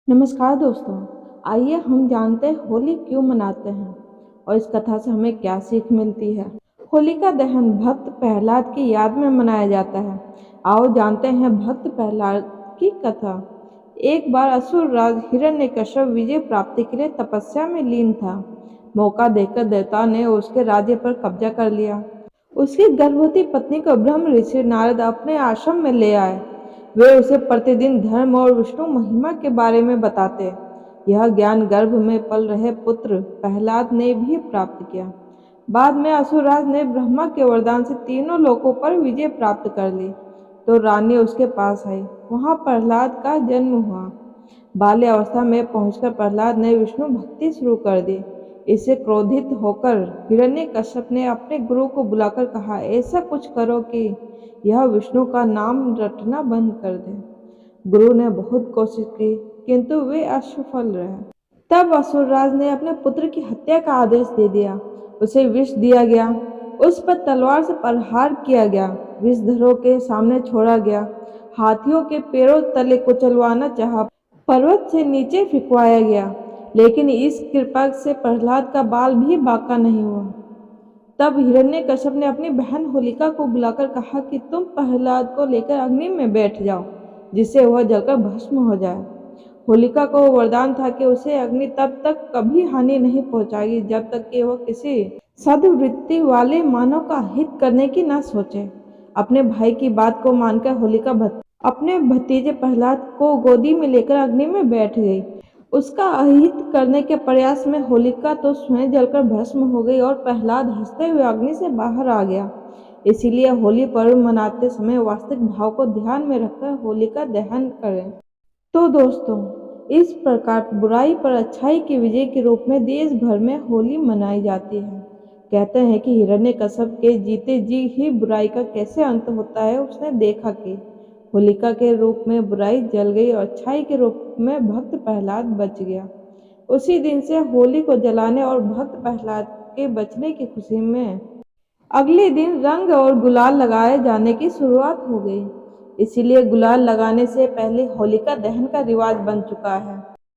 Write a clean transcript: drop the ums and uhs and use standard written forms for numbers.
नमस्कार दोस्तों। आइए हम जानते हैं होली क्यों मनाते हैं और इस कथा से हमें क्या सीख मिलती है। होलिका दहन भक्त प्रहलाद की याद में मनाया जाता है। आओ जानते हैं भक्त प्रहलाद की कथा। एक बार असुर राज हिरण्यकश्यप विजय प्राप्ति के लिए तपस्या में लीन था। मौका देखकर देवता ने उसके राज्य पर कब्जा कर लिया। उसकी गर्भवती पत्नी को ब्रह्म ऋषि नारद अपने आश्रम में ले आए। वे उसे प्रतिदिन धर्म और विष्णु महिमा के बारे में बताते। यह ज्ञान गर्भ में पल रहे पुत्र प्रहलाद ने भी प्राप्त किया। बाद में असुरराज ने ब्रह्मा के वरदान से तीनों लोकों पर विजय प्राप्त कर ली, तो रानी उसके पास आई। वहां प्रहलाद का जन्म हुआ। बाल्य अवस्था में पहुंचकर प्रहलाद ने विष्णु भक्ति शुरू कर दी। इससे क्रोधित होकर हिरण्यकश्यप ने अपने गुरु को बुलाकर कहा, ऐसा कुछ करो कि यह विष्णु का नाम रटना बंद कर दे। गुरु ने बहुत कोशिश की, किंतु वे असफल रहे। तब असुरराज ने अपने पुत्र की हत्या का आदेश दे दिया। उसे विष दिया गया। उस पर तलवार से प्रहार किया गया। विषधरों के सामने छोड़ा गया। हाथियों के पैरों तले कुचलवाना चाहा। पर्वत से नीचे फिकवाया गया, लेकिन इस कृपा से प्रहलाद का बाल भी बांका नहीं हुआ। तब हिरण्यकश्यप ने अपनी बहन होलिका को बुलाकर कहा कि तुम प्रहलाद को लेकर अग्नि में बैठ जाओ, जिससे वह जलकर भस्म हो जाए। होलिका को वरदान था कि उसे अग्नि तब तक कभी हानि नहीं पहुंचाएगी जब तक कि वह किसी सद्वृत्ति वाले मानव का हित करने की न सोचे। अपने भाई की बात को मानकर होलिका अपने भतीजे प्रहलाद को गोदी में लेकर अग्नि में बैठ गई। उसका अहित करने के प्रयास में होलिका तो स्वयं जलकर भस्म हो गई और प्रहलाद हंसते हुए अग्नि से बाहर आ गया। इसीलिए होली पर्व मनाते समय वास्तविक भाव को ध्यान में रखकर होलिका दहन करें। तो दोस्तों, इस प्रकार बुराई पर अच्छाई की विजय के रूप में देश भर में होली मनाई जाती है। कहते हैं कि हिरण्यकश्यप के जीते जी ही बुराई का कैसे अंत होता है उसने देखा कि होलिका के रूप में बुराई जल गई और अच्छाई के रूप में भक्त प्रहलाद बच गया। उसी दिन से होली को जलाने और भक्त प्रहलाद के बचने की खुशी में अगले दिन रंग और गुलाल लगाए जाने की शुरुआत हो गई। इसीलिए गुलाल लगाने से पहले होलिका दहन का रिवाज बन चुका है।